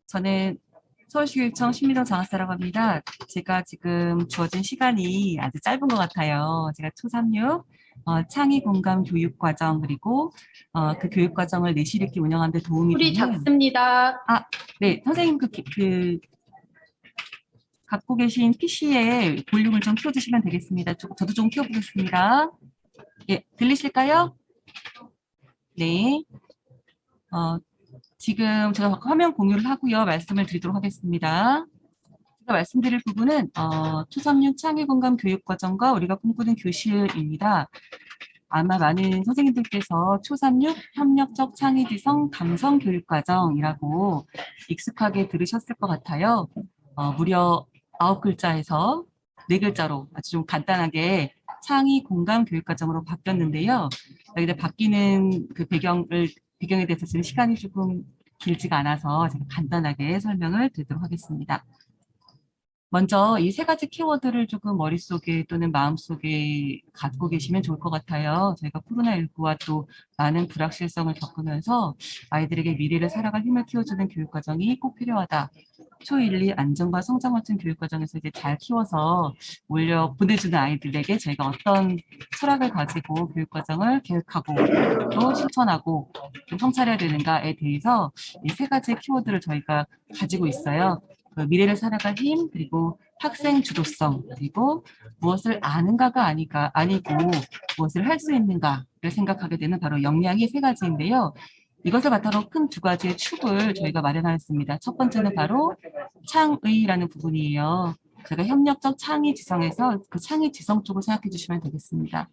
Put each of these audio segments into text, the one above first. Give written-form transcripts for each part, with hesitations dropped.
저는 서울시교육청 신미정 장학사라고 합니다. 제가 지금 주어진 시간이 아주 짧은 것 같아요. 제가 초3 6 창의 공감 교육과정 그리고 그 교육과정을 내실 있게 운영하는 데 도움이 소리 되는 작습니다. 네, 선생님 그 갖고 계신 PC에 볼륨을 좀 키워주시면 되겠습니다. 저도 좀 키워보겠습니다. 예, 들리실까요? 네. 지금 제가 화면 공유를 하고요. 말씀을 드리도록 하겠습니다. 제가 말씀드릴 부분은 초3 6 창의공감 교육과정과 우리가 꿈꾸는 교실입니다. 아마 많은 선생님들께서 초3 6 협력적 창의지성 감성 교육과정이라고 익숙하게 들으셨을 것 같아요. 무려 9글자에서 4글자로 아주 좀 간단하게 창의공감 교육과정으로 바뀌었는데요. 여기다 바뀌는 그 배경에 대해서 지금 시간이 조금 길지가 않아서 제가 간단하게 설명을 드리도록 하겠습니다. 먼저 이 세 가지 키워드를 조금 머릿속에 또는 마음속에 갖고 계시면 좋을 것 같아요. 저희가 코로나19와 또 많은 불확실성을 겪으면서 아이들에게 미래를 살아갈 힘을 키워주는 교육과정이 꼭 필요하다. 초1, 2 안정과 성장 같은 교육과정에서 이제 잘 키워서 올려 보내주는 아이들에게 저희가 어떤 철학을 가지고 교육과정을 계획하고 또 실천하고 또 성찰해야 되는가에 대해서 이 세 가지 키워드를 저희가 가지고 있어요. 미래를 살아갈 힘, 그리고 학생 주도성, 그리고 무엇을 아는가가 아니고 무엇을 할 수 있는가를 생각하게 되는 바로 역량이 세 가지인데요. 이것을 바탕으로 큰 두 가지의 축을 저희가 마련하였습니다. 첫 번째는 바로 창의라는 부분이에요. 제가 협력적 창의 지성에서 그 창의 지성 쪽을 생각해 주시면 되겠습니다.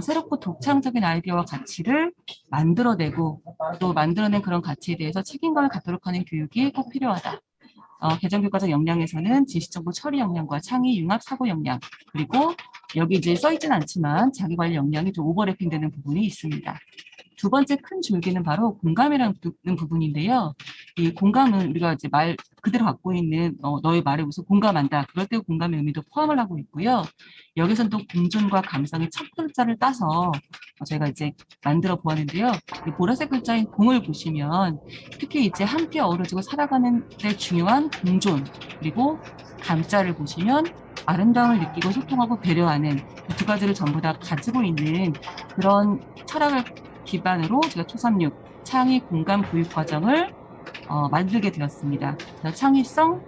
새롭고 독창적인 아이디어와 가치를 만들어내고 또 만들어낸 그런 가치에 대해서 책임감을 갖도록 하는 교육이 꼭 필요하다. 개정교과정 역량에서는 지식정보 처리 역량과 창의 융합 사고 역량, 그리고 여기 이제 써있진 않지만 자기관리 역량이 좀 오버래핑 되는 부분이 있습니다. 두 번째 큰 줄기는 바로 공감이라는 부분인데요. 이 공감은 우리가 이제 말 그대로 갖고 있는 너의 말에 우선 공감한다. 그럴 때 공감의 의미도 포함을 하고 있고요. 여기서는 또 공존과 감성의 첫 글자를 따서 저희가 이제 만들어 보았는데요. 이 보라색 글자인 공을 보시면 특히 이제 함께 어우러지고 살아가는 데 중요한 공존 그리고 감자를 보시면 아름다움을 느끼고 소통하고 배려하는 두 가지를 전부 다 가지고 있는 그런 철학을 기반으로 제가 초3 6 창의 공감 교육 과정을 만들게 되었습니다. 창의성,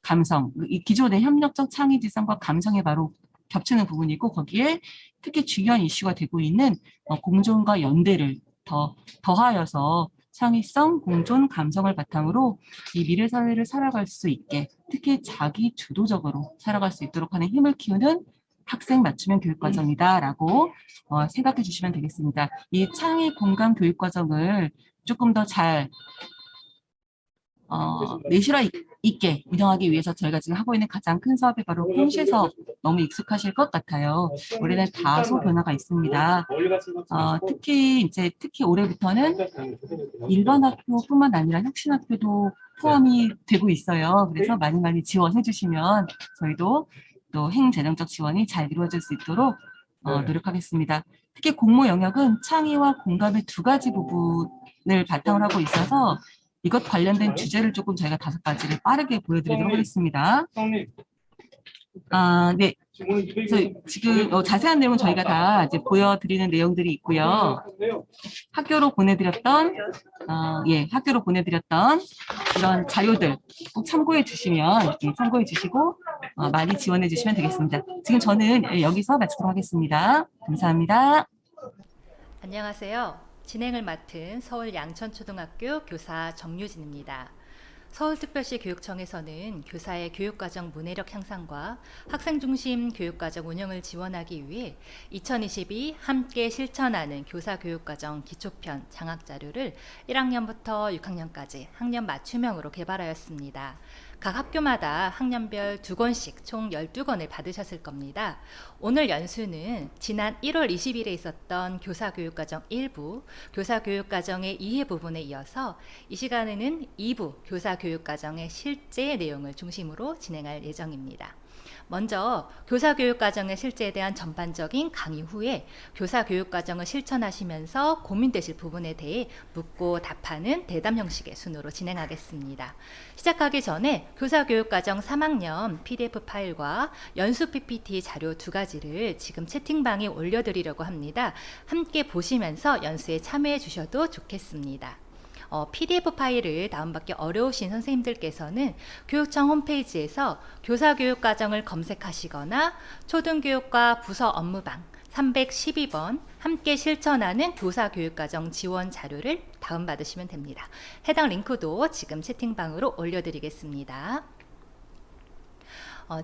감성, 이 기존의 협력적 창의지성과 감성이 바로 겹치는 부분이고 거기에 특히 중요한 이슈가 되고 있는 공존과 연대를 더하여서 창의성, 공존, 감성을 바탕으로 이 미래 사회를 살아갈 수 있게 특히 자기 주도적으로 살아갈 수 있도록 하는 힘을 키우는 학생 맞춤형 교육과정이다라고 생각해 주시면 되겠습니다. 이 창의 공감 교육과정을 조금 더 잘 내실화 있게 운영하기 위해서 저희가 지금 하고 있는 가장 큰 사업이 바로 홍시사업 너무 익숙하실 것 같아요. 올해는 다소 변화가 있습니다. 특히 올해부터는 일반 학교뿐만 아니라 혁신학교도 포함이 되고 있어요. 그래서 많이 지원해 주시면 저희도 또 행재정적 지원이 잘 이루어질 수 있도록 노력하겠습니다. 특히 공모 영역은 창의와 공감의 두 가지 부분을 바탕으로 하고 있어서 이것 관련된 주제를 조금 저희가 5가지를 빠르게 보여드리도록 하겠습니다. 네. 그래서 지금 자세한 내용은 저희가 다 이제 보여드리는 내용들이 있고요. 학교로 보내드렸던 이런 자료들 꼭 참고해 주시면 참고해 주시고 많이 지원해 주시면 되겠습니다. 지금 저는 여기서 마치도록 하겠습니다. 감사합니다. 안녕하세요. 진행을 맡은 서울 양천초등학교 교사 정유진입니다. 서울특별시 교육청에서는 교사의 교육과정 문해력 향상과 학생중심 교육과정 운영을 지원하기 위해 2022 함께 실천하는 교사교육과정 기초편 장학자료를 1학년부터 6학년까지 학년 맞춤형으로 개발하였습니다. 각 학교마다 학년별 2권씩 총 12권을 받으셨을 겁니다. 오늘 연수는 지난 1월 20일에 있었던 교사교육과정 1부, 교사교육과정의 2회 부분에 이어서 이 시간에는 2부 교사교육과정의 실제 내용을 중심으로 진행할 예정입니다. 먼저 교사교육과정의 실제에 대한 전반적인 강의 후에 교사교육과정을 실천하시면서 고민되실 부분에 대해 묻고 답하는 대담 형식의 순으로 진행하겠습니다. 시작하기 전에 교사교육과정 3학년 PDF 파일과 연수 PPT 자료 2가지를 지금 채팅방에 올려드리려고 합니다. 함께 보시면서 연수에 참여해 주셔도 좋겠습니다. PDF 파일을 다운받기 어려우신 선생님들께서는 교육청 홈페이지에서 교사교육과정을 검색하시거나 초등교육과 부서 업무방 312번 함께 실천하는 교사교육과정 지원 자료를 다운받으시면 됩니다. 해당 링크도 지금 채팅방으로 올려드리겠습니다.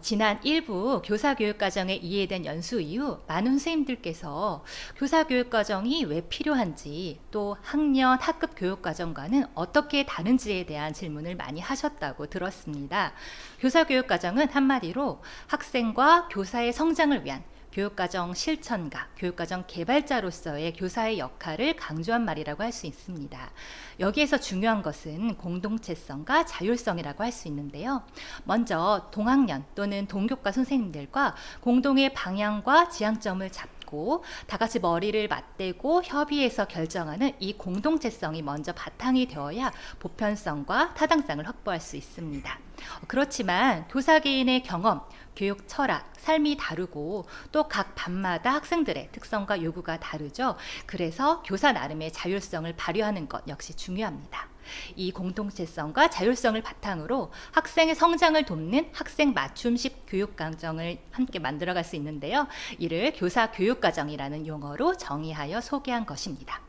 지난 1부 교사교육과정에 이해된 연수 이후 많은 선생님들께서 교사교육과정이 왜 필요한지 또 학년 학급 교육과정과는 어떻게 다른지에 대한 질문을 많이 하셨다고 들었습니다. 교사교육과정은 한마디로 학생과 교사의 성장을 위한 교육과정 실천가, 교육과정 개발자로서의 교사의 역할을 강조한 말이라고 할 수 있습니다. 여기에서 중요한 것은 공동체성과 자율성이라고 할 수 있는데요. 먼저 동학년 또는 동교과 선생님들과 공동의 방향과 지향점을 잡고 다 같이 머리를 맞대고 협의해서 결정하는 이 공동체성이 먼저 바탕이 되어야 보편성과 타당성을 확보할 수 있습니다. 그렇지만 교사 개인의 경험, 교육 철학, 삶이 다르고 또 각 반마다 학생들의 특성과 요구가 다르죠. 그래서 교사 나름의 자율성을 발휘하는 것 역시 중요합니다. 이 공동체성과 자율성을 바탕으로 학생의 성장을 돕는 학생 맞춤식 교육과정을 함께 만들어갈 수 있는데요. 이를 교사교육과정이라는 용어로 정의하여 소개한 것입니다.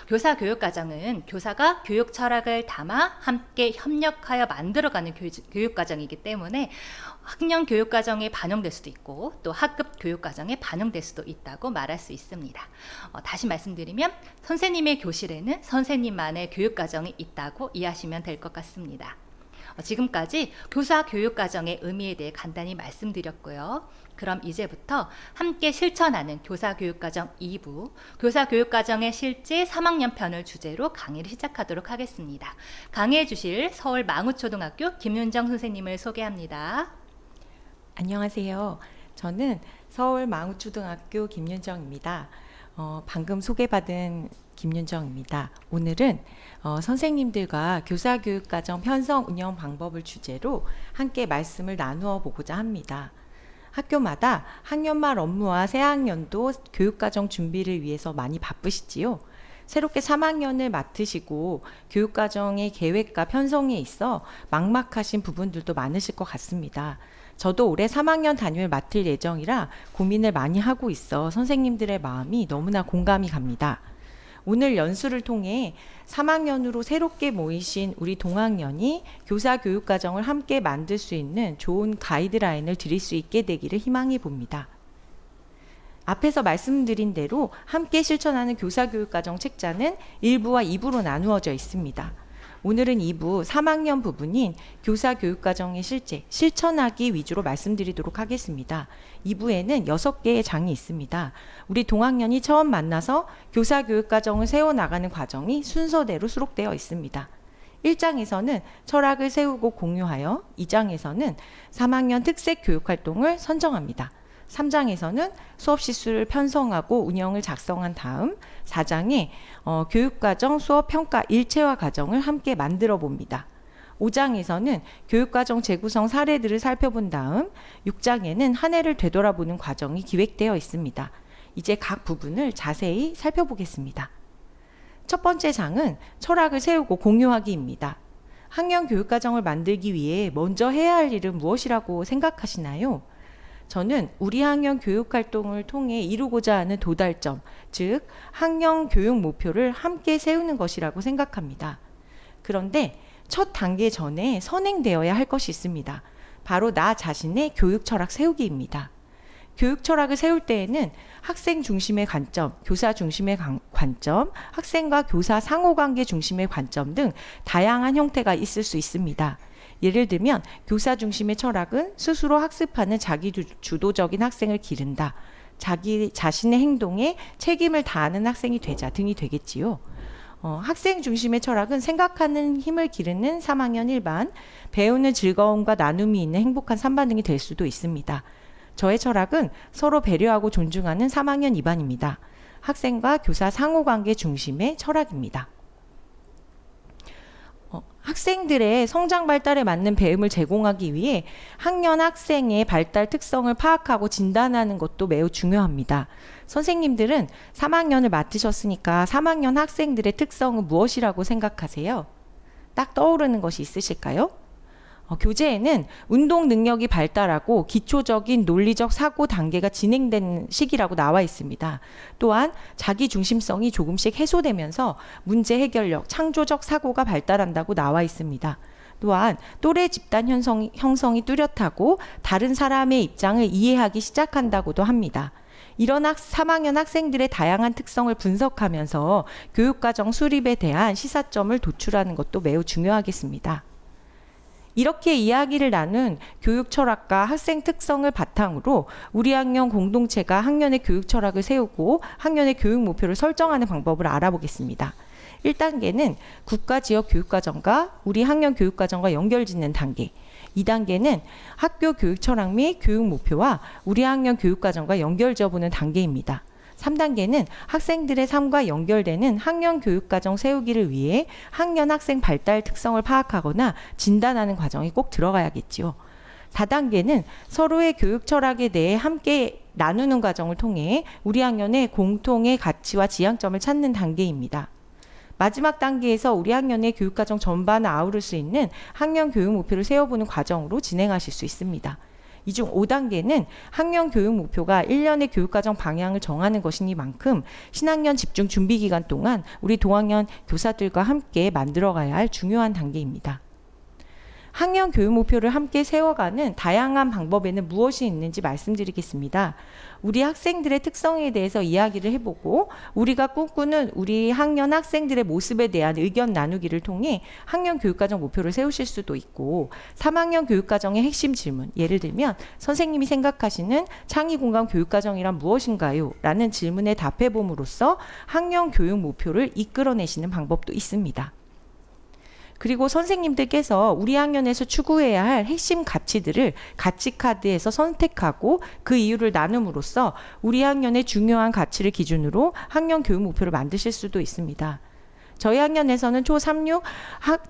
교사교육과정은 교사가 교육 철학을 담아 함께 협력하여 만들어가는 교육과정이기 때문에 학년 교육과정에 반영될 수도 있고 또 학급 교육과정에 반영될 수도 있다고 말할 수 있습니다. 다시 말씀드리면 선생님의 교실에는 선생님만의 교육과정이 있다고 이해하시면 될 것 같습니다. 지금까지 교사교육과정의 의미에 대해 간단히 말씀드렸고요. 그럼 이제부터 함께 실천하는 교사교육과정 2부, 교사교육과정의 실제 3학년 편을 주제로 강의를 시작하도록 하겠습니다. 강의해 주실 서울 망우초등학교 김윤정 선생님을 소개합니다. 안녕하세요. 저는 서울 망우초등학교 김윤정입니다. 방금 소개받은 김윤정입니다. 오늘은 선생님들과 교사교육과정 편성 운영 방법을 주제로 함께 말씀을 나누어 보고자 합니다. 학교마다 학년 말 업무와 새학년도 교육과정 준비를 위해서 많이 바쁘시지요. 새롭게 3학년을 맡으시고 교육과정의 계획과 편성에 있어 막막하신 부분들도 많으실 것 같습니다. 저도 올해 3학년 담임을 맡을 예정이라 고민을 많이 하고 있어 선생님들의 마음이 너무나 공감이 갑니다. 오늘 연수를 통해 3학년으로 새롭게 모이신 우리 동학년이 교사 교육과정을 함께 만들 수 있는 좋은 가이드라인을 드릴 수 있게 되기를 희망해 봅니다. 앞에서 말씀드린 대로 함께 실천하는 교사 교육과정 책자는 1부와 2부로 나누어져 있습니다. 오늘은 2부 3학년 부분인 교사 교육과정의 실제, 실천하기 위주로 말씀드리도록 하겠습니다. 2부에는 6개의 장이 있습니다. 우리 동학년이 처음 만나서 교사 교육과정을 세워나가는 과정이 순서대로 수록되어 있습니다. 1장에서는 철학을 세우고 공유하여 2장에서는 3학년 특색 교육활동을 선정합니다. 3장에서는 수업 시수를 편성하고 운영을 작성한 다음 4장에 교육과정 수업 평가 일체화 과정을 함께 만들어 봅니다. 5장에서는 교육과정 재구성 사례들을 살펴본 다음 6장에는 한 해를 되돌아보는 과정이 기획되어 있습니다. 이제 각 부분을 자세히 살펴보겠습니다. 첫 번째 장은 철학을 세우고 공유하기입니다. 학년 교육과정을 만들기 위해 먼저 해야 할 일은 무엇이라고 생각하시나요? 저는 우리 학년 교육활동을 통해 이루고자 하는 도달점, 즉 학년 교육 목표를 함께 세우는 것이라고 생각합니다. 그런데 첫 단계 전에 선행되어야 할 것이 있습니다. 바로 나 자신의 교육 철학 세우기입니다. 교육 철학을 세울 때에는 학생 중심의 관점, 교사 중심의 관점, 학생과 교사 상호관계 중심의 관점 등 다양한 형태가 있을 수 있습니다. 예를 들면 교사 중심의 철학은 스스로 학습하는 자기 주도적인 학생을 기른다. 자기 자신의 행동에 책임을 다하는 학생이 되자 등이 되겠지요. 학생 중심의 철학은 생각하는 힘을 기르는 3학년 1반, 배우는 즐거움과 나눔이 있는 행복한 3반 등이 될 수도 있습니다. 저의 철학은 서로 배려하고 존중하는 3학년 2반입니다. 학생과 교사 상호관계 중심의 철학입니다. 학생들의 성장 발달에 맞는 배움을 제공하기 위해 학년 학생의 발달 특성을 파악하고 진단하는 것도 매우 중요합니다. 선생님들은 3학년을 맡으셨으니까 3학년 학생들의 특성은 무엇이라고 생각하세요? 딱 떠오르는 것이 있으실까요? 교재에는 운동 능력이 발달하고 기초적인 논리적 사고 단계가 진행된 시기라고 나와 있습니다. 또한 자기 중심성이 조금씩 해소되면서 문제 해결력, 창조적 사고가 발달한다고 나와 있습니다. 또한 또래 집단 형성이 뚜렷하고 다른 사람의 입장을 이해하기 시작한다고도 합니다. 이런 3학년 학생들의 다양한 특성을 분석하면서 교육과정 수립에 대한 시사점을 도출하는 것도 매우 중요하겠습니다. 이렇게 이야기를 나눈 교육 철학과 학생 특성을 바탕으로 우리 학년 공동체가 학년의 교육 철학을 세우고 학년의 교육 목표를 설정하는 방법을 알아보겠습니다. 1단계는 국가 지역 교육과정과 우리 학년 교육과정과 연결짓는 단계. 2단계는 학교 교육 철학 및 교육 목표와 우리 학년 교육과정과 연결지어보는 단계입니다. 3단계는 학생들의 삶과 연결되는 학년 교육과정 세우기를 위해 학년 학생 발달 특성을 파악하거나 진단하는 과정이 꼭 들어가야겠지요. 4단계는 서로의 교육 철학에 대해 함께 나누는 과정을 통해 우리 학년의 공통의 가치와 지향점을 찾는 단계입니다. 마지막 단계에서 우리 학년의 교육과정 전반을 아우를 수 있는 학년 교육 목표를 세워보는 과정으로 진행하실 수 있습니다. 이 중 5단계는 학년 교육 목표가 1년의 교육과정 방향을 정하는 것이니만큼 신학년 집중 준비 기간 동안 우리 동학년 교사들과 함께 만들어가야 할 중요한 단계입니다. 학년 교육 목표를 함께 세워가는 다양한 방법에는 무엇이 있는지 말씀드리겠습니다. 우리 학생들의 특성에 대해서 이야기를 해보고 우리가 꿈꾸는 우리 학년 학생들의 모습에 대한 의견 나누기를 통해 학년 교육과정 목표를 세우실 수도 있고 3학년 교육과정의 핵심 질문, 예를 들면 선생님이 생각하시는 창의공감 교육과정이란 무엇인가요? 라는 질문에 답해봄으로써 학년 교육 목표를 이끌어내시는 방법도 있습니다. 그리고 선생님들께서 우리 학년에서 추구해야 할 핵심 가치들을 가치카드에서 선택하고 그 이유를 나눔으로써 우리 학년의 중요한 가치를 기준으로 학년 교육 목표를 만드실 수도 있습니다. 저희 학년에서는 초3, 6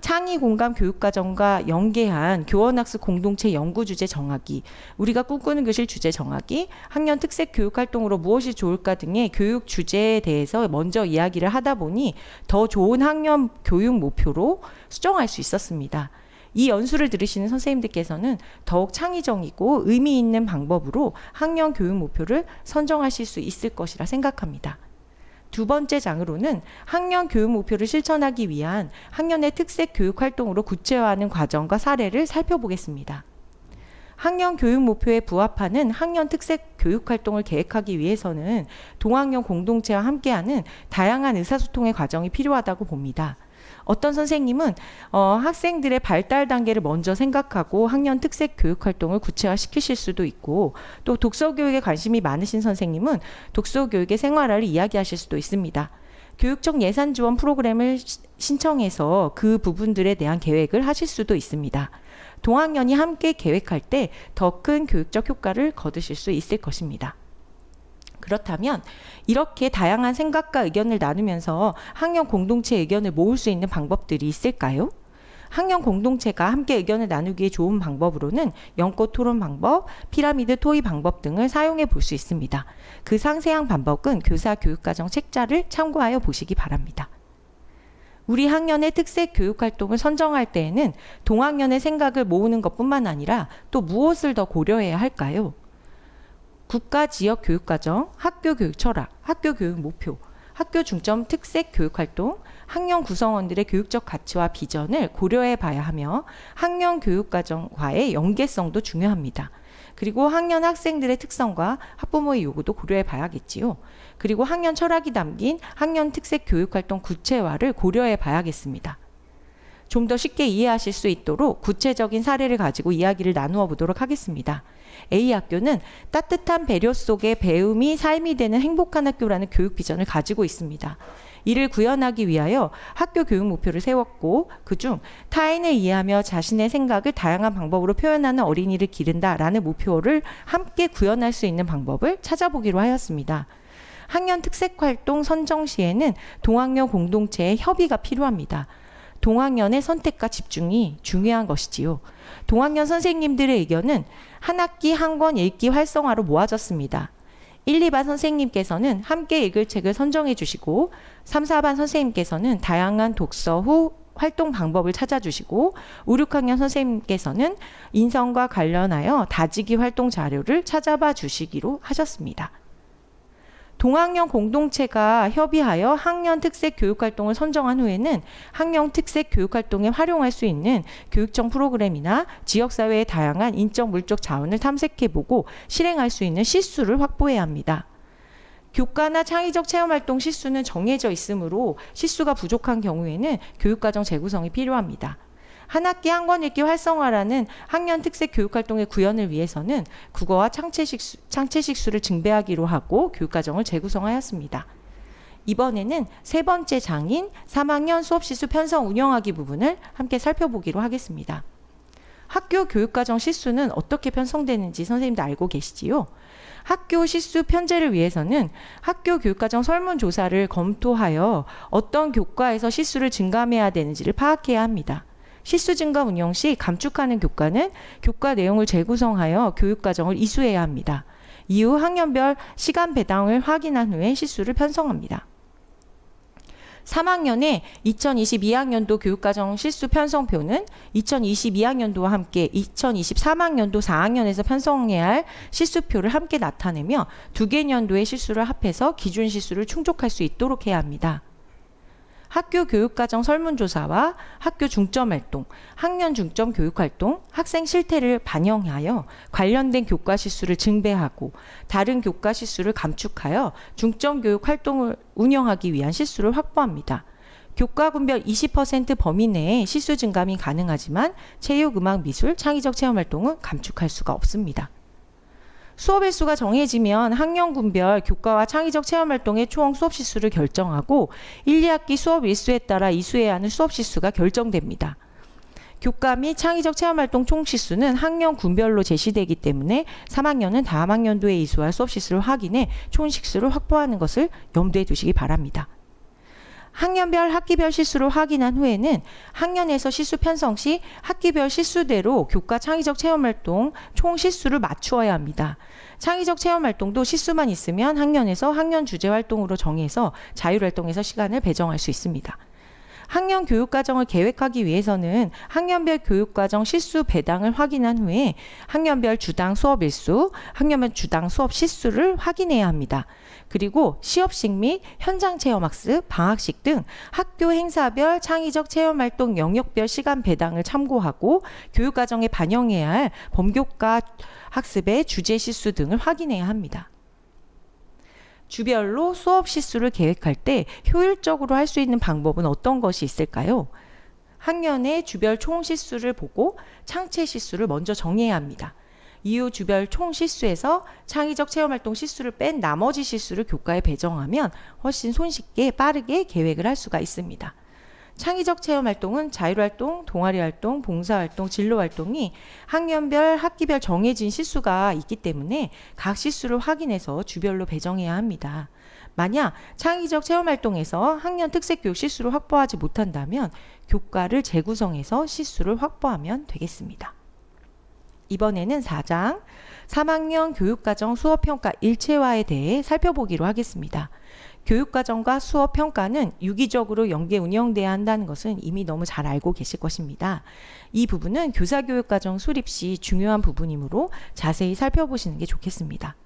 창의공감 교육과정과 연계한 교원학습 공동체 연구주제 정하기, 우리가 꿈꾸는 교실 주제 정하기, 학년 특색 교육활동으로 무엇이 좋을까 등의 교육 주제에 대해서 먼저 이야기를 하다 보니 더 좋은 학년 교육 목표로 수정할 수 있었습니다. 이 연수를 들으시는 선생님들께서는 더욱 창의적이고 의미 있는 방법으로 학년 교육 목표를 선정하실 수 있을 것이라 생각합니다. 두 번째 장으로는 학년 교육 목표를 실천하기 위한 학년의 특색 교육 활동으로 구체화하는 과정과 사례를 살펴보겠습니다. 학년 교육 목표에 부합하는 학년 특색 교육 활동을 계획하기 위해서는 동학년 공동체와 함께하는 다양한 의사소통의 과정이 필요하다고 봅니다. 어떤 선생님은 학생들의 발달 단계를 먼저 생각하고 학년 특색 교육 활동을 구체화시키실 수도 있고 또 독서 교육에 관심이 많으신 선생님은 독서 교육의 생활화를 이야기하실 수도 있습니다. 교육청 예산 지원 프로그램을 신청해서 그 부분들에 대한 계획을 하실 수도 있습니다. 동학년이 함께 계획할 때 더 큰 교육적 효과를 거두실 수 있을 것입니다. 그렇다면 이렇게 다양한 생각과 의견을 나누면서 학년 공동체 의견을 모을 수 있는 방법들이 있을까요? 학년 공동체가 함께 의견을 나누기에 좋은 방법으로는 연꽃 토론 방법, 피라미드 토의 방법 등을 사용해 볼 수 있습니다. 그 상세한 방법은 교사 교육과정 책자를 참고하여 보시기 바랍니다. 우리 학년의 특색 교육 활동을 선정할 때에는 동학년의 생각을 모으는 것뿐만 아니라 또 무엇을 더 고려해야 할까요? 국가 지역 교육과정, 학교 교육 철학, 학교 교육 목표, 학교 중점 특색 교육 활동, 학년 구성원들의 교육적 가치와 비전을 고려해 봐야 하며 학년 교육과정과의 연계성도 중요합니다. 그리고 학년 학생들의 특성과 학부모의 요구도 고려해 봐야겠지요. 그리고 학년 철학이 담긴 학년 특색 교육 활동 구체화를 고려해 봐야겠습니다. 좀 더 쉽게 이해하실 수 있도록 구체적인 사례를 가지고 이야기를 나누어 보도록 하겠습니다. A학교는 따뜻한 배려 속에 배움이 삶이 되는 행복한 학교라는 교육 비전을 가지고 있습니다. 이를 구현하기 위하여 학교 교육 목표를 세웠고 그중 타인을 이해하며 자신의 생각을 다양한 방법으로 표현하는 어린이를 기른다라는 목표를 함께 구현할 수 있는 방법을 찾아보기로 하였습니다. 학년 특색활동 선정 시에는 동학년 공동체의 협의가 필요합니다. 동학년의 선택과 집중이 중요한 것이지요. 동학년 선생님들의 의견은 한 학기 한 권 읽기 활성화로 모아졌습니다. 1, 2반 선생님께서는 함께 읽을 책을 선정해 주시고 3, 4반 선생님께서는 다양한 독서 후 활동 방법을 찾아주시고 5, 6학년 선생님께서는 인성과 관련하여 다지기 활동 자료를 찾아봐 주시기로 하셨습니다. 동학년 공동체가 협의하여 학년 특색 교육활동을 선정한 후에는 학년 특색 교육활동에 활용할 수 있는 교육청 프로그램이나 지역사회의 다양한 인적 물적 자원을 탐색해보고 실행할 수 있는 시수를 확보해야 합니다. 교과나 창의적 체험활동 시수는 정해져 있으므로 시수가 부족한 경우에는 교육과정 재구성이 필요합니다. 한 학기 한 권 읽기 활성화라는 학년 특색 교육활동의 구현을 위해서는 국어와 창체식 수를 증대하기로 하고 교육과정을 재구성하였습니다. 이번에는 세 번째 장인 3학년 수업시수 편성 운영하기 부분을 함께 살펴보기로 하겠습니다. 학교 교육과정 시수는 어떻게 편성되는지 선생님도 알고 계시지요? 학교 시수 편제를 위해서는 학교 교육과정 설문조사를 검토하여 어떤 교과에서 시수를 증감해야 되는지를 파악해야 합니다. 시수 증가 운영 시 감축하는 교과는 교과 내용을 재구성하여 교육과정을 이수해야 합니다. 이후 학년별 시간 배당을 확인한 후에 시수를 편성합니다. 3학년에 2022학년도 교육과정 시수 편성표는 2022학년도와 함께 2023학년도 4학년에서 편성해야 할 시수표를 함께 나타내며 두 개 년도의 시수를 합해서 기준 시수를 충족할 수 있도록 해야 합니다. 학교 교육과정 설문조사와 학교 중점활동, 학년 중점 교육활동, 학생 실태를 반영하여 관련된 교과 시수를 증배하고 다른 교과 시수를 감축하여 중점 교육 활동을 운영하기 위한 시수를 확보합니다. 교과 군별 20% 범위 내에 시수 증감이 가능하지만 체육, 음악, 미술, 창의적 체험활동은 감축할 수가 없습니다. 수업 일수가 정해지면 학년군별 교과와 창의적 체험활동의 총 수업 시수를 결정하고 1, 2학기 수업 일수에 따라 이수해야 하는 수업 시수가 결정됩니다. 교과 및 창의적 체험활동 총 시수는 학년군별로 제시되기 때문에 3학년은 다음 학년도에 이수할 수업 시수를 확인해 총 시수를 확보하는 것을 염두에 두시기 바랍니다. 학년별 학기별 시수를 확인한 후에는 학년에서 시수 편성 시 학기별 시수대로 교과 창의적 체험활동 총 시수를 맞추어야 합니다. 창의적 체험활동도 시수만 있으면 학년에서 학년 주제 활동으로 정해서 자율활동에서 시간을 배정할 수 있습니다. 학년 교육과정을 계획하기 위해서는 학년별 교육과정 시수 배당을 확인한 후에 학년별 주당 수업 일수, 학년별 주당 수업 시수를 확인해야 합니다. 그리고 시업식 및 현장 체험학습, 방학식 등 학교 행사별 창의적 체험활동 영역별 시간 배당을 참고하고 교육과정에 반영해야 할 범교과 학습의 주제 시수 등을 확인해야 합니다. 주별로 수업 시수를 계획할 때 효율적으로 할 수 있는 방법은 어떤 것이 있을까요? 학년의 주별 총 시수를 보고 창체 시수를 먼저 정해야 합니다. 이후 주별 총 시수에서 창의적 체험활동 시수를 뺀 나머지 시수를 교과에 배정하면 훨씬 손쉽게 빠르게 계획을 할 수가 있습니다. 창의적 체험활동은 자율활동, 동아리활동, 봉사활동, 진로활동이 학년별, 학기별 정해진 시수가 있기 때문에 각 시수를 확인해서 주별로 배정해야 합니다. 만약 창의적 체험활동에서 학년 특색교육 시수를 확보하지 못한다면 교과를 재구성해서 시수를 확보하면 되겠습니다. 이번에는 4장 3학년 교육과정 수업평가 일체화에 대해 살펴보기로 하겠습니다. 교육과정과 수업평가는 유기적으로 연계 운영돼야 한다는 것은 이미 너무 잘 알고 계실 것입니다. 이 부분은 교사교육과정 수립 시 중요한 부분이므로 자세히 살펴보시는 게 좋겠습니다.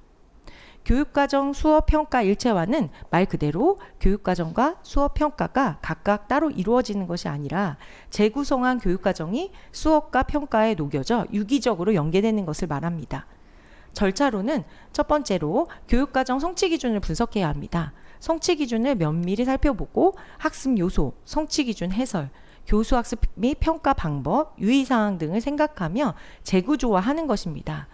교육과정 수업평가 일체화는 말 그대로 교육과정과 수업평가가 각각 따로 이루어지는 것이 아니라 재구성한 교육과정이 수업과 평가에 녹여져 유기적으로 연계되는 것을 말합니다. 절차로는 첫 번째로 교육과정 성취 기준을 분석해야 합니다. 성취 기준을 면밀히 살펴보고 학습 요소, 성취 기준 해설, 교수 학습 및 평가 방법, 유의사항 등을 생각하며 재구조화하는 것입니다.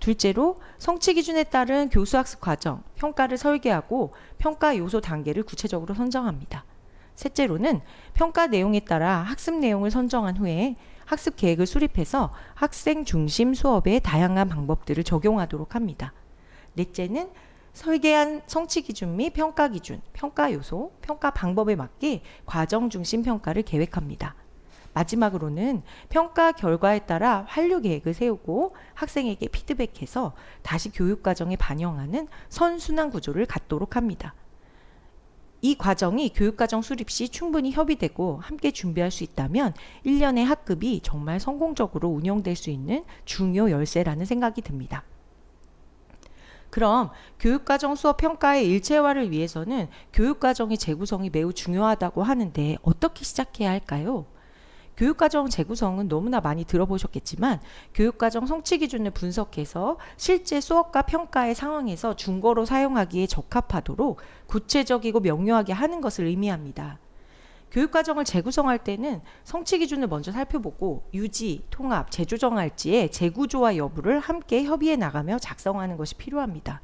둘째로 성취 기준에 따른 교수학습 과정, 평가를 설계하고 평가 요소 단계를 구체적으로 선정합니다. 셋째로는 평가 내용에 따라 학습 내용을 선정한 후에 학습 계획을 수립해서 학생 중심 수업의 다양한 방법들을 적용하도록 합니다. 넷째는 설계한 성취 기준 및 평가 기준, 평가 요소, 평가 방법에 맞게 과정 중심 평가를 계획합니다. 마지막으로는 평가 결과에 따라 환류 계획을 세우고 학생에게 피드백해서 다시 교육 과정에 반영하는 선순환 구조를 갖도록 합니다. 이 과정이 교육과정 수립 시 충분히 협의되고 함께 준비할 수 있다면 1년의 학급이 정말 성공적으로 운영될 수 있는 중요 열쇠라는 생각이 듭니다. 그럼 교육과정 수업 평가의 일체화를 위해서는 교육과정의 재구성이 매우 중요하다고 하는데 어떻게 시작해야 할까요? 교육과정 재구성은 너무나 많이 들어보셨겠지만 교육과정 성취 기준을 분석해서 실제 수업과 평가의 상황에서 중거로 사용하기에 적합하도록 구체적이고 명료하게 하는 것을 의미합니다. 교육과정을 재구성할 때는 성취 기준을 먼저 살펴보고 유지, 통합, 재조정할지의 재구조화 여부를 함께 협의해 나가며 작성하는 것이 필요합니다.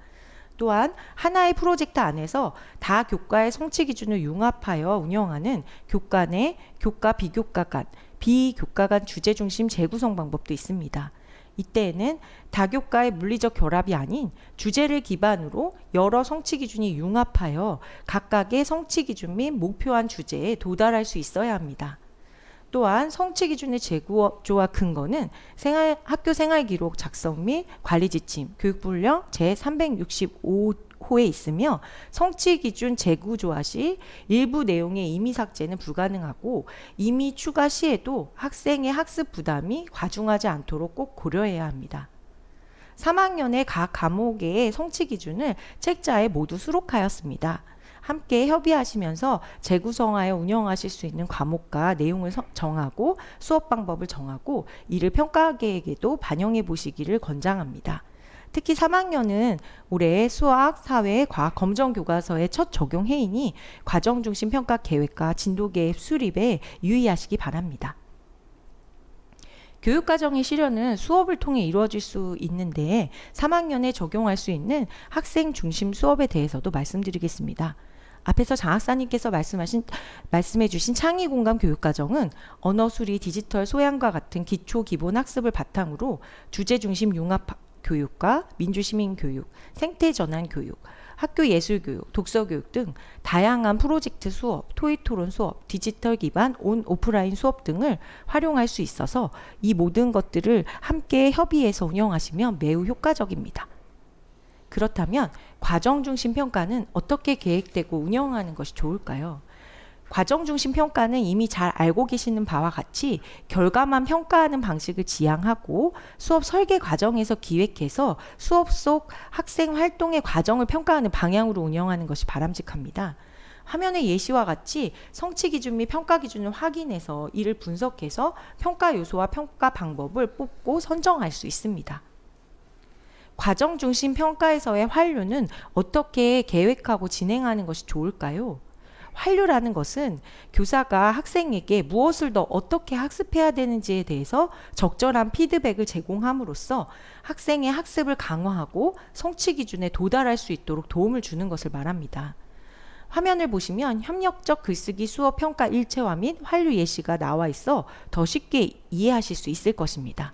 또한 하나의 프로젝트 안에서 다 교과의 성취 기준을 융합하여 운영하는 교과 내, 교과 비교과 간, 비교과 간 주제 중심 재구성 방법도 있습니다. 이때에는 다교과의 물리적 결합이 아닌 주제를 기반으로 여러 성취 기준이 융합하여 각각의 성취 기준 및 목표한 주제에 도달할 수 있어야 합니다. 또한 성취 기준의 재구조와 근거는 학교 생활기록 작성 및 관리 지침, 교육부령 제365호에 있으며 성취 기준 재구조화 시 일부 내용의 임의 삭제는 불가능하고 임의 추가 시에도 학생의 학습 부담이 과중하지 않도록 꼭 고려해야 합니다. 3학년의 각 과목의 성취 기준을 책자에 모두 수록하였습니다. 함께 협의하시면서 재구성하여 운영하실 수 있는 과목과 내용을 정하고 수업 방법을 정하고 이를 평가 계획에도 반영해 보시기를 권장합니다. 특히 3학년은 올해 수학, 사회, 과학 검정 교과서의 첫 적용 해이니 과정 중심 평가 계획과 진도 계획 수립에 유의하시기 바랍니다. 교육과정의 실현은 수업을 통해 이루어질 수 있는데 3학년에 적용할 수 있는 학생 중심 수업에 대해서도 말씀드리겠습니다. 앞에서 장학사님께서 말씀해 주신 창의공감 교육과정은 언어수리, 디지털 소양과 같은 기초 기본 학습을 바탕으로 주제 중심 융합 교육과 민주시민 교육, 생태 전환 교육, 학교 예술 교육, 독서 교육 등 다양한 프로젝트 수업, 토익 토론 수업, 디지털 기반 온 오프라인 수업 등을 활용할 수 있어서 이 모든 것들을 함께 협의해서 운영하시면 매우 효과적입니다. 그렇다면 과정 중심 평가는 어떻게 계획되고 운영하는 것이 좋을까요? 과정 중심 평가는 이미 잘 알고 계시는 바와 같이 결과만 평가하는 방식을 지향하고 수업 설계 과정에서 기획해서 수업 속 학생 활동의 과정을 평가하는 방향으로 운영하는 것이 바람직합니다. 화면의 예시와 같이 성취 기준 및 평가 기준을 확인해서 이를 분석해서 평가 요소와 평가 방법을 뽑고 선정할 수 있습니다. 과정 중심 평가에서의 환류는 어떻게 계획하고 진행하는 것이 좋을까요? 환류라는 것은 교사가 학생에게 무엇을 더 어떻게 학습해야 되는지에 대해서 적절한 피드백을 제공함으로써 학생의 학습을 강화하고 성취 기준에 도달할 수 있도록 도움을 주는 것을 말합니다. 화면을 보시면 협력적 글쓰기 수업 평가 일체화 및 환류 예시가 나와 있어 더 쉽게 이해하실 수 있을 것입니다.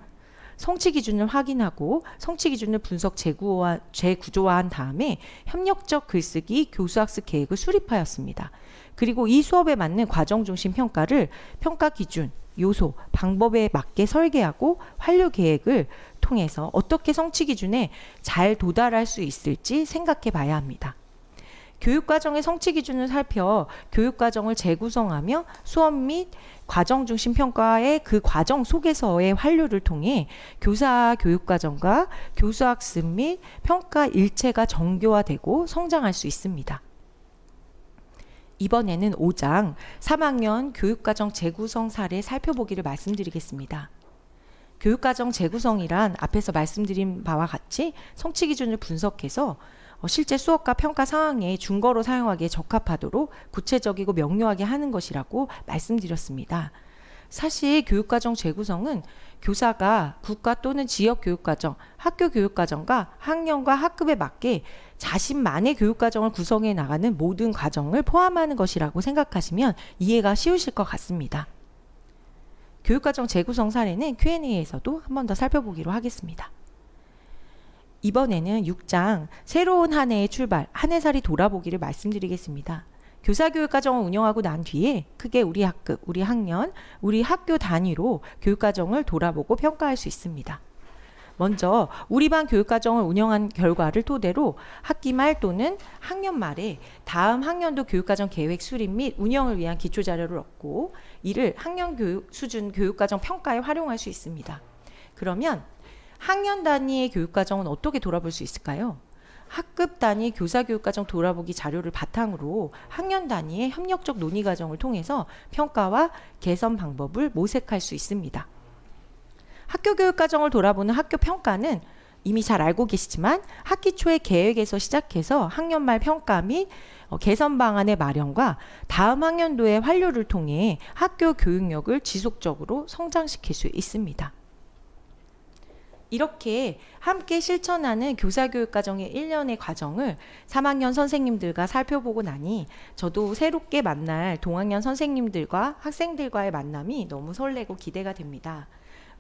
성취 기준을 확인하고 성취 기준을 분석 재구조화한 다음에 협력적 글쓰기 교수학습 계획을 수립하였습니다. 그리고 이 수업에 맞는 과정 중심 평가를 평가 기준, 요소, 방법에 맞게 설계하고 환류 계획을 통해서 어떻게 성취 기준에 잘 도달할 수 있을지 생각해 봐야 합니다. 교육과정의 성취 기준을 살펴 교육과정을 재구성하며 수업 및 과정 중심 평가의 그 과정 속에서의 환류를 통해 교사 교육과정과 교수학습 및 평가 일체가 정교화되고 성장할 수 있습니다. 이번에는 5장 3학년 교육과정 재구성 사례 살펴보기를 말씀드리겠습니다. 교육과정 재구성이란 앞에서 말씀드린 바와 같이 성취 기준을 분석해서 실제 수업과 평가 상황에 중거로 사용하기에 적합하도록 구체적이고 명료하게 하는 것이라고 말씀드렸습니다. 사실 교육과정 재구성은 교사가 국가 또는 지역 교육과정, 학교 교육과정과 학년과 학급에 맞게 자신만의 교육과정을 구성해 나가는 모든 과정을 포함하는 것이라고 생각하시면 이해가 쉬우실 것 같습니다. 교육과정 재구성 사례는 Q&A에서도 한 번 더 살펴보기로 하겠습니다. 이번에는 6장 새로운 한 해의 출발, 한 해살이 돌아보기를 말씀드리겠습니다. 교사교육과정을 운영하고 난 뒤에 크게 우리 학급, 우리 학년, 우리 학교 단위로 교육과정을 돌아보고 평가할 수 있습니다. 먼저 우리 반 교육과정을 운영한 결과를 토대로 학기 말 또는 학년 말에 다음 학년도 교육과정 계획 수립 및 운영을 위한 기초자료를 얻고 이를 학년 교육 수준 교육과정 평가에 활용할 수 있습니다. 그러면 학년 단위의 교육과정은 어떻게 돌아볼 수 있을까요? 학급 단위 교사교육과정 돌아보기 자료를 바탕으로 학년 단위의 협력적 논의 과정을 통해서 평가와 개선 방법을 모색할 수 있습니다. 학교 교육과정을 돌아보는 학교 평가는 이미 잘 알고 계시지만 학기 초의 계획에서 시작해서 학년 말 평가 및 개선 방안의 마련과 다음 학년도의 환류를 통해 학교 교육력을 지속적으로 성장시킬 수 있습니다. 이렇게 함께 실천하는 교사교육과정의 1년의 과정을 3학년 선생님들과 살펴보고 나니 저도 새롭게 만날 동학년 선생님들과 학생들과의 만남이 너무 설레고 기대가 됩니다.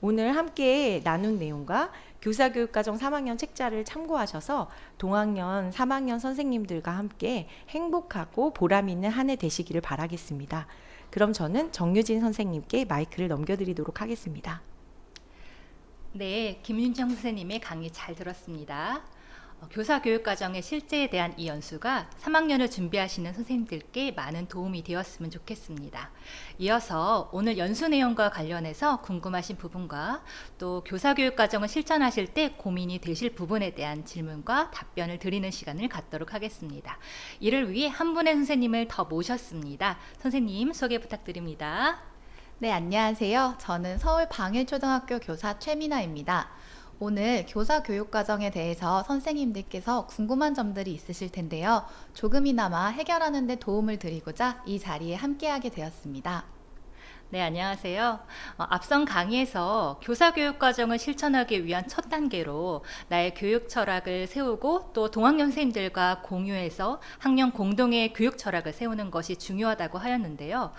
오늘 함께 나눈 내용과 교사교육과정 3학년 책자를 참고하셔서 동학년 3학년 선생님들과 함께 행복하고 보람 있는 한 해 되시기를 바라겠습니다. 그럼 저는 정유진 선생님께 마이크를 넘겨드리도록 하겠습니다. 네, 김윤정 선생님의 강의 잘 들었습니다. 교사 교육 과정의 실제에 대한 이 연수가 3학년을 준비하시는 선생님들께 많은 도움이 되었으면 좋겠습니다. 이어서 오늘 연수 내용과 관련해서 궁금하신 부분과 또 교사 교육 과정을 실천하실 때 고민이 되실 부분에 대한 질문과 답변을 드리는 시간을 갖도록 하겠습니다. 이를 위해 한 분의 선생님을 더 모셨습니다. 선생님 소개 부탁드립니다. 네, 안녕하세요. 저는 서울 방일초등학교 교사 최미나입니다. 오늘 교사 교육 과정에 대해서 선생님들께서 궁금한 점들이 있으실 텐데요. 조금이나마 해결하는 데 도움을 드리고자 이 자리에 함께하게 되었습니다. 네, 안녕하세요. 앞선 강의에서 교사교육 과정을 실천하기 위한 첫 단계로 나의 교육 철학을 세우고 또 동학년 선생님들과 공유해서 학년 공동의 교육 철학을 세우는 것이 중요하다고 하였는데요.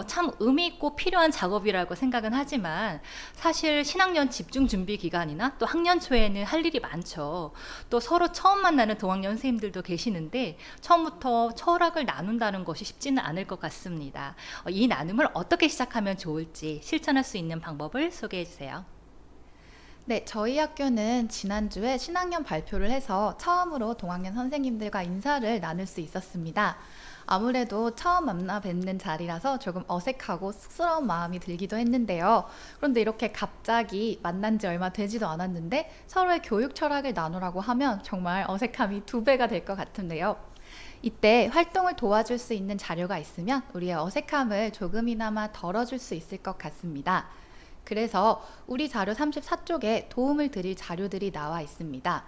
참 의미 있고 필요한 작업이라고 생각은 하지만 사실 신학년 집중 준비 기간이나 또 학년 초에는 할 일이 많죠. 또 서로 처음 만나는 동학년 선생님들도 계시는데 처음부터 철학을 나눈다는 것이 쉽지는 않을 것 같습니다. 이 나눔을 어떻게 시작하면 좋을지 실천할 수 있는 방법을 소개해 주세요. 네, 저희 학교는 지난주에 신학년 발표를 해서 처음으로 동학년 선생님들과 인사를 나눌 수 있었습니다. 아무래도 처음 만나 뵙는 자리라서 조금 어색하고 쑥스러운 마음이 들기도 했는데요. 그런데 이렇게 갑자기 만난 지 얼마 되지도 않았는데 서로의 교육 철학을 나누라고 하면 정말 어색함이 2배가 될 것 같은데요. 이때 활동을 도와줄 수 있는 자료가 있으면 우리의 어색함을 조금이나마 덜어줄 수 있을 것 같습니다. 그래서 우리 자료 34쪽에 도움을 드릴 자료들이 나와 있습니다.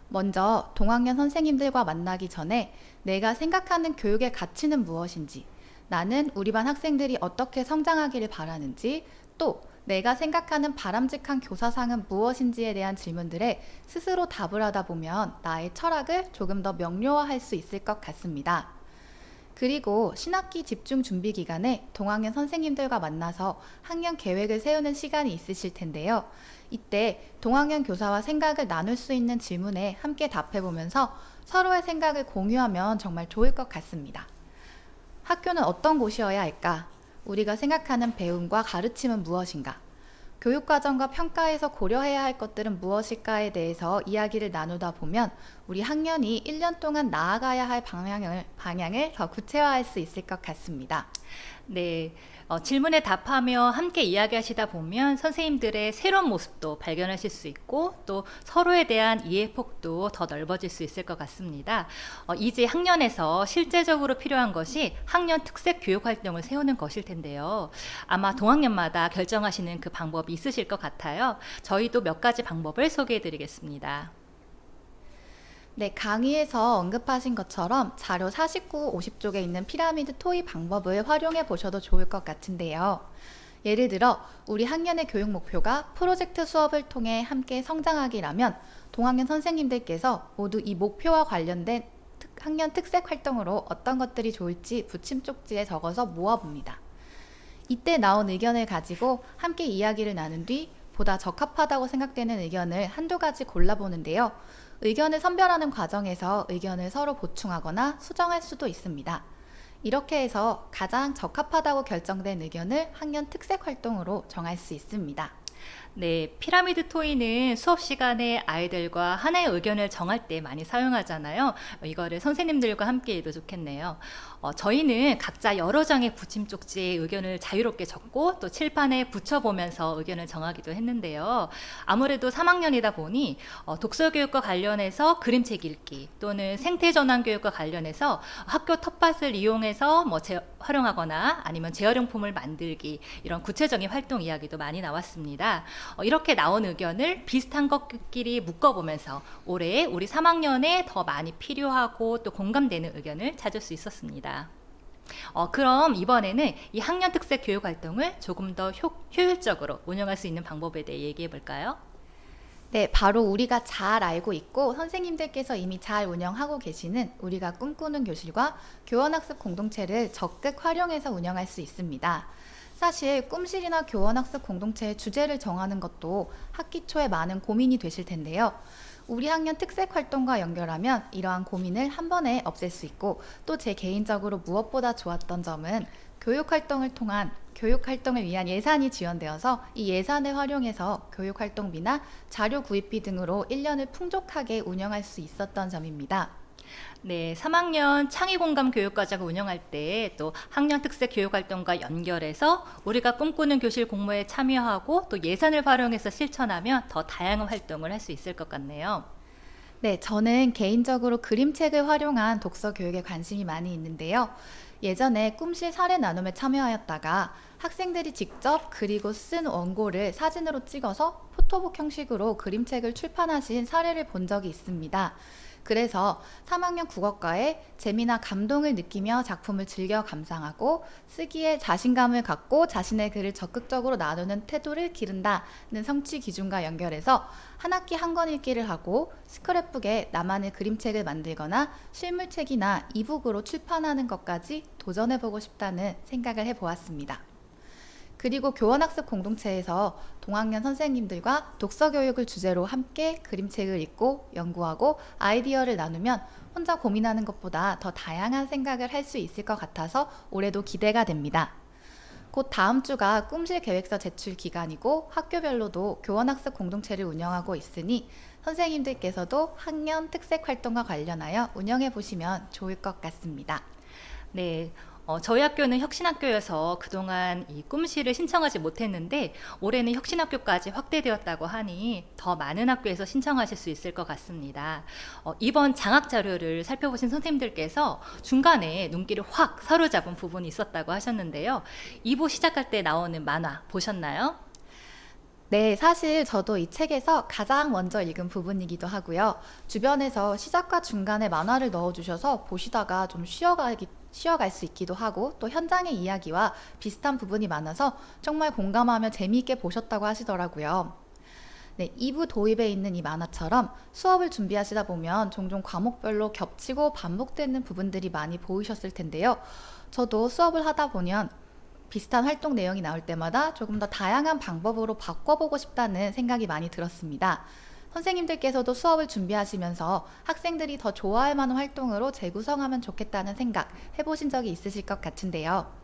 먼저 동학년 선생님들과 만나기 전에 내가 생각하는 교육의 가치는 무엇인지, 나는 우리 반 학생들이 어떻게 성장하기를 바라는지, 또 내가 생각하는 바람직한 교사상은 무엇인지에 대한 질문들에 스스로 답을 하다 보면 나의 철학을 조금 더 명료화할 수 있을 것 같습니다. 그리고 신학기 집중 준비 기간에 동학년 선생님들과 만나서 학년 계획을 세우는 시간이 있으실 텐데요. 이때 동학년 교사와 생각을 나눌 수 있는 질문에 함께 답해보면서 서로의 생각을 공유하면 정말 좋을 것 같습니다. 학교는 어떤 곳이어야 할까? 우리가 생각하는 배움과 가르침은 무엇인가? 교육과정과 평가에서 고려해야 할 것들은 무엇일까에 대해서 이야기를 나누다 보면 우리 학년이 1년 동안 나아가야 할 방향을 더 구체화할 수 있을 것 같습니다. 네, 질문에 답하며 함께 이야기하시다 보면 선생님들의 새로운 모습도 발견하실 수 있고 또 서로에 대한 이해 폭도 더 넓어질 수 있을 것 같습니다. 이제 학년에서 실제적으로 필요한 것이 학년 특색 교육 활동을 세우는 것일 텐데요. 아마 동학년마다 결정하시는 그 방법이 있으실 것 같아요. 저희도 몇 가지 방법을 소개해 드리겠습니다. 네, 강의에서 언급하신 것처럼 자료 49, 50쪽에 있는 피라미드 토의 방법을 활용해 보셔도 좋을 것 같은데요. 예를 들어 우리 학년의 교육 목표가 프로젝트 수업을 통해 함께 성장하기라면 동학년 선생님들께서 모두 이 목표와 관련된 학년 특색 활동으로 어떤 것들이 좋을지 붙임 쪽지에 적어서 모아봅니다. 이때 나온 의견을 가지고 함께 이야기를 나눈 뒤 보다 적합하다고 생각되는 의견을 한두 가지 골라보는데요. 의견을 선별하는 과정에서 의견을 서로 보충하거나 수정할 수도 있습니다. 이렇게 해서 가장 적합하다고 결정된 의견을 학년 특색 활동으로 정할 수 있습니다. 네, 피라미드 토의는 수업 시간에 아이들과 하나의 의견을 정할 때 많이 사용하잖아요. 이거를 선생님들과 함께 해도 좋겠네요. 저희는 각자 여러 장의 붙임 쪽지에 의견을 자유롭게 적고 또 칠판에 붙여보면서 의견을 정하기도 했는데요. 아무래도 3학년이다 보니 독서교육과 관련해서 그림책 읽기 또는 생태전환 교육과 관련해서 학교 텃밭을 이용해서 활용하거나 아니면 재활용품을 만들기, 이런 구체적인 활동 이야기도 많이 나왔습니다. 이렇게 나온 의견을 비슷한 것끼리 묶어보면서 올해 우리 3학년에 더 많이 필요하고 또 공감되는 의견을 찾을 수 있었습니다. 그럼 이번에는 이 학년 특색 교육 활동을 조금 더 효율적으로 운영할 수 있는 방법에 대해 얘기해 볼까요? 네, 바로 우리가 잘 알고 있고 선생님들께서 이미 잘 운영하고 계시는 우리가 꿈꾸는 교실과 교원학습 공동체를 적극 활용해서 운영할 수 있습니다. 사실 꿈실이나 교원학습 공동체의 주제를 정하는 것도 학기 초에 많은 고민이 되실 텐데요. 우리 학년 특색 활동과 연결하면 이러한 고민을 한 번에 없앨 수 있고, 또 제 개인적으로 무엇보다 좋았던 점은 교육활동을 위한 예산이 지원되어서 이 예산을 활용해서 교육활동비나 자료 구입비 등으로 1년을 풍족하게 운영할 수 있었던 점입니다. 네, 3학년 창의공감 교육과정을 운영할 때 또 학년 특색 교육활동과 연결해서 우리가 꿈꾸는 교실 공모에 참여하고 또 예산을 활용해서 실천하면 더 다양한 활동을 할 수 있을 것 같네요. 네, 저는 개인적으로 그림책을 활용한 독서 교육에 관심이 많이 있는데요. 예전에 꿈실 사례 나눔에 참여하였다가 학생들이 직접 그리고 쓴 원고를 사진으로 찍어서 포토북 형식으로 그림책을 출판하신 사례를 본 적이 있습니다. 그래서 3학년 국어과에 재미나 감동을 느끼며 작품을 즐겨 감상하고 쓰기에 자신감을 갖고 자신의 글을 적극적으로 나누는 태도를 기른다는 성취 기준과 연결해서 한 학기 한 권 읽기를 하고 스크랩북에 나만의 그림책을 만들거나 실물책이나 이북으로 출판하는 것까지 도전해보고 싶다는 생각을 해보았습니다. 그리고 교원학습 공동체에서 동학년 선생님들과 독서교육을 주제로 함께 그림책을 읽고 연구하고 아이디어를 나누면 혼자 고민하는 것보다 더 다양한 생각을 할 수 있을 것 같아서 올해도 기대가 됩니다. 곧 다음 주가 꿈실 계획서 제출 기간이고 학교별로도 교원학습 공동체를 운영하고 있으니 선생님들께서도 학년 특색 활동과 관련하여 운영해 보시면 좋을 것 같습니다. 네. 저희 학교는 혁신학교여서 그동안 이 꿈실을 신청하지 못했는데 올해는 혁신학교까지 확대되었다고 하니 더 많은 학교에서 신청하실 수 있을 것 같습니다. 이번 장학 자료를 살펴보신 선생님들께서 중간에 눈길을 확 사로잡은 부분이 있었다고 하셨는데요. 2부 시작할 때 나오는 만화 보셨나요? 네, 사실 저도 이 책에서 가장 먼저 읽은 부분이기도 하고요. 주변에서 시작과 중간에 만화를 넣어주셔서 보시다가 좀 쉬어갈 수 있기도 하고 또 현장의 이야기와 비슷한 부분이 많아서 정말 공감하며 재미있게 보셨다고 하시더라고요. 네, 2부 도입에 있는 이 만화처럼 수업을 준비하시다 보면 종종 과목별로 겹치고 반복되는 부분들이 많이 보이셨을 텐데요. 저도 수업을 하다 보면 비슷한 활동 내용이 나올 때마다 조금 더 다양한 방법으로 바꿔보고 싶다는 생각이 많이 들었습니다. 선생님들께서도 수업을 준비하시면서 학생들이 더 좋아할 만한 활동으로 재구성하면 좋겠다는 생각 해보신 적이 있으실 것 같은데요.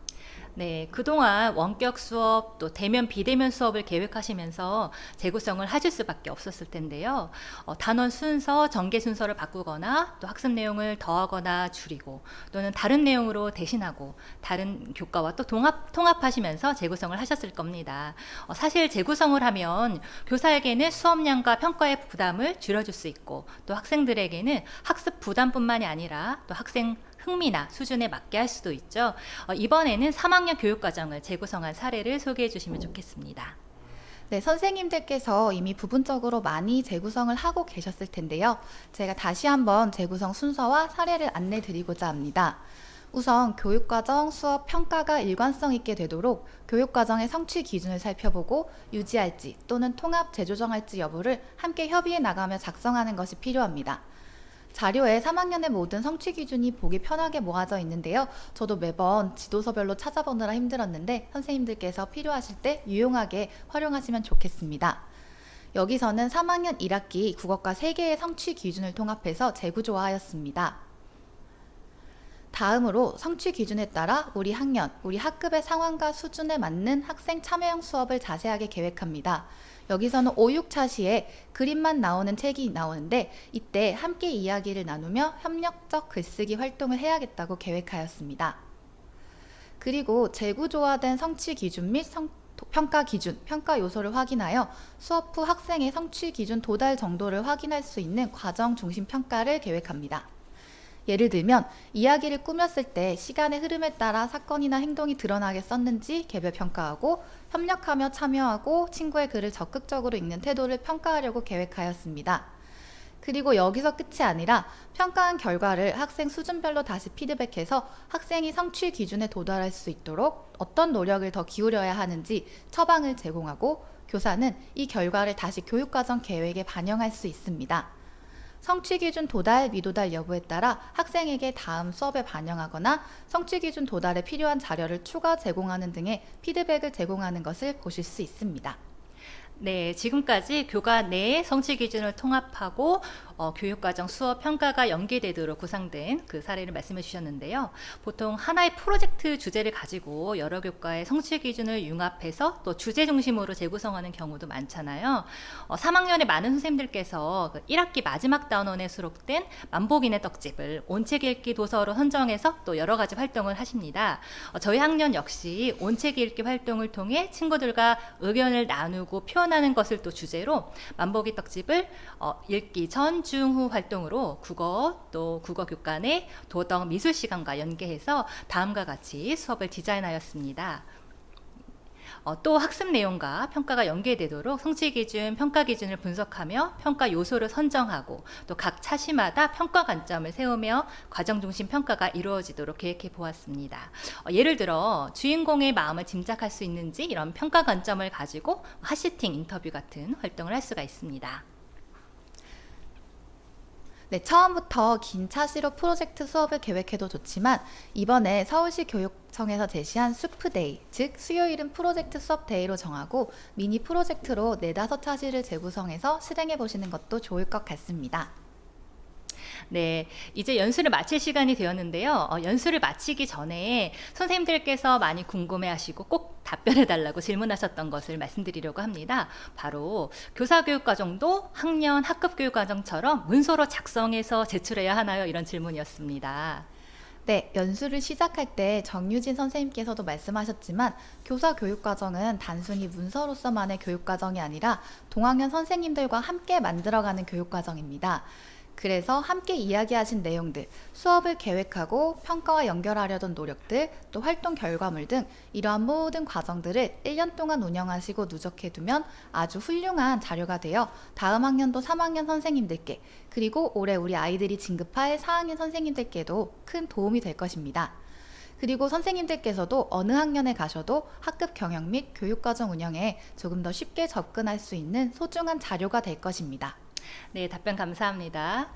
네, 그동안 원격 수업 또 대면 비대면 수업을 계획하시면서 재구성을 하실 수밖에 없었을 텐데요. 단원 순서, 전개 순서를 바꾸거나 또 학습 내용을 더하거나 줄이고 또는 다른 내용으로 대신하고 다른 교과와 또 통합하시면서 재구성을 하셨을 겁니다. 사실 재구성을 하면 교사에게는 수업량과 평가의 부담을 줄여줄 수 있고 또 학생들에게는 학습 부담뿐만이 아니라 또 학생 흥미나 수준에 맞게 할 수도 있죠. 이번에는 3학년 교육과정을 재구성한 사례를 소개해 주시면 좋겠습니다. 네, 선생님들께서 이미 부분적으로 많이 재구성을 하고 계셨을 텐데요. 제가 다시 한번 재구성 순서와 사례를 안내 드리고자 합니다. 우선 교육과정 수업 평가가 일관성 있게 되도록 교육과정의 성취 기준을 살펴보고 유지할지 또는 통합 재조정할지 여부를 함께 협의해 나가며 작성하는 것이 필요합니다. 자료에 3학년의 모든 성취 기준이 보기 편하게 모아져 있는데요. 저도 매번 지도서별로 찾아보느라 힘들었는데 선생님들께서 필요하실 때 유용하게 활용하시면 좋겠습니다. 여기서는 3학년 1학기 국어과 3개의 성취 기준을 통합해서 재구조화하였습니다. 다음으로 성취 기준에 따라 우리 학년, 우리 학급의 상황과 수준에 맞는 학생 참여형 수업을 자세하게 계획합니다. 여기서는 5, 6차 시에 그림만 나오는 책이 나오는데 이때 함께 이야기를 나누며 협력적 글쓰기 활동을 해야겠다고 계획하였습니다. 그리고 재구조화된 성취 기준 및 평가 기준, 평가 요소를 확인하여 수업 후 학생의 성취 기준 도달 정도를 확인할 수 있는 과정 중심 평가를 계획합니다. 예를 들면 이야기를 꾸몄을 때 시간의 흐름에 따라 사건이나 행동이 드러나게 썼는지 개별 평가하고 협력하며 참여하고 친구의 글을 적극적으로 읽는 태도를 평가하려고 계획하였습니다. 그리고 여기서 끝이 아니라 평가한 결과를 학생 수준별로 다시 피드백해서 학생이 성취 기준에 도달할 수 있도록 어떤 노력을 더 기울여야 하는지 처방을 제공하고 교사는 이 결과를 다시 교육과정 계획에 반영할 수 있습니다. 성취 기준 도달, 미도달 여부에 따라 학생에게 다음 수업에 반영하거나 성취 기준 도달에 필요한 자료를 추가 제공하는 등의 피드백을 제공하는 것을 보실 수 있습니다. 네, 지금까지 교과 내의 성취 기준을 통합하고 교육과정 수업 평가가 연계되도록 구상된 그 사례를 말씀해 주셨는데요. 보통 하나의 프로젝트 주제를 가지고 여러 교과의 성취 기준을 융합해서 또 주제 중심으로 재구성하는 경우도 많잖아요. 3학년의 많은 선생님들께서 1학기 마지막 단원에 수록된 만복인의 떡집을 온책 읽기 도서로 선정해서 또 여러 가지 활동을 하십니다. 저희 학년 역시 온책 읽기 활동을 통해 친구들과 의견을 나누고 표현하는 것을 또 주제로 만복이 떡집을 읽기 전, 중, 후 활동으로 국어 또 국어 교과 내 도덕 미술 시간과 연계해서 다음과 같이 수업을 디자인하였습니다. 또 학습 내용과 평가가 연계되도록 성취 기준, 평가 기준을 분석하며 평가 요소를 선정하고 또 각 차시마다 평가 관점을 세우며 과정 중심 평가가 이루어지도록 계획해 보았습니다. 예를 들어 주인공의 마음을 짐작할 수 있는지 이런 평가 관점을 가지고 핫시팅 인터뷰 같은 활동을 할 수가 있습니다. 네, 처음부터 긴 차시로 프로젝트 수업을 계획해도 좋지만 이번에 서울시 교육청에서 제시한 수프데이, 즉 수요일은 프로젝트 수업 데이로 정하고 미니 프로젝트로 4-5차시를 재구성해서 실행해 보시는 것도 좋을 것 같습니다. 네, 이제 연수를 마칠 시간이 되었는데요. 연수를 마치기 전에 선생님들께서 많이 궁금해하시고 꼭 답변해달라고 질문하셨던 것을 말씀드리려고 합니다. 바로 교사교육과정도 학년 학급교육과정처럼 문서로 작성해서 제출해야 하나요? 이런 질문이었습니다. 네, 연수를 시작할 때 정유진 선생님께서도 말씀하셨지만 교사 교육과정은 단순히 문서로서만의 교육과정이 아니라 동학년 선생님들과 함께 만들어가는 교육과정입니다. 그래서 함께 이야기하신 내용들, 수업을 계획하고 평가와 연결하려던 노력들, 또 활동 결과물 등 이러한 모든 과정들을 1년 동안 운영하시고 누적해두면 아주 훌륭한 자료가 되어 다음 학년도 3학년 선생님들께 그리고 올해 우리 아이들이 진급할 4학년 선생님들께도 큰 도움이 될 것입니다. 그리고 선생님들께서도 어느 학년에 가셔도 학급 경영 및 교육과정 운영에 조금 더 쉽게 접근할 수 있는 소중한 자료가 될 것입니다. 네, 답변 감사합니다.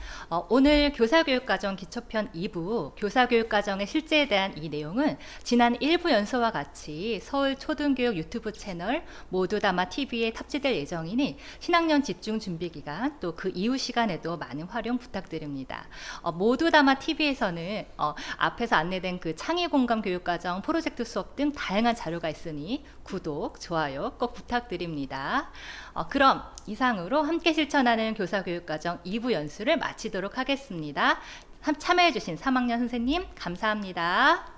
오늘 교사교육과정 기초편 2부 교사교육과정의 실제에 대한 이 내용은 지난 1부 연서와 같이 서울초등교육 유튜브 채널 모두 담아 TV에 탑재될 예정이니 신학년 집중 준비 기간 또 그 이후 시간에도 많은 활용 부탁드립니다. 모두 담아 TV에서는 앞에서 안내된 그 창의공감 교육과정 프로젝트 수업 등 다양한 자료가 있으니 구독, 좋아요 꼭 부탁드립니다. 그럼 이상으로 함께 실천하는 교사교육과정 2부 연수를 마치도록 하겠습니다. 참여해주신 3학년 선생님 감사합니다.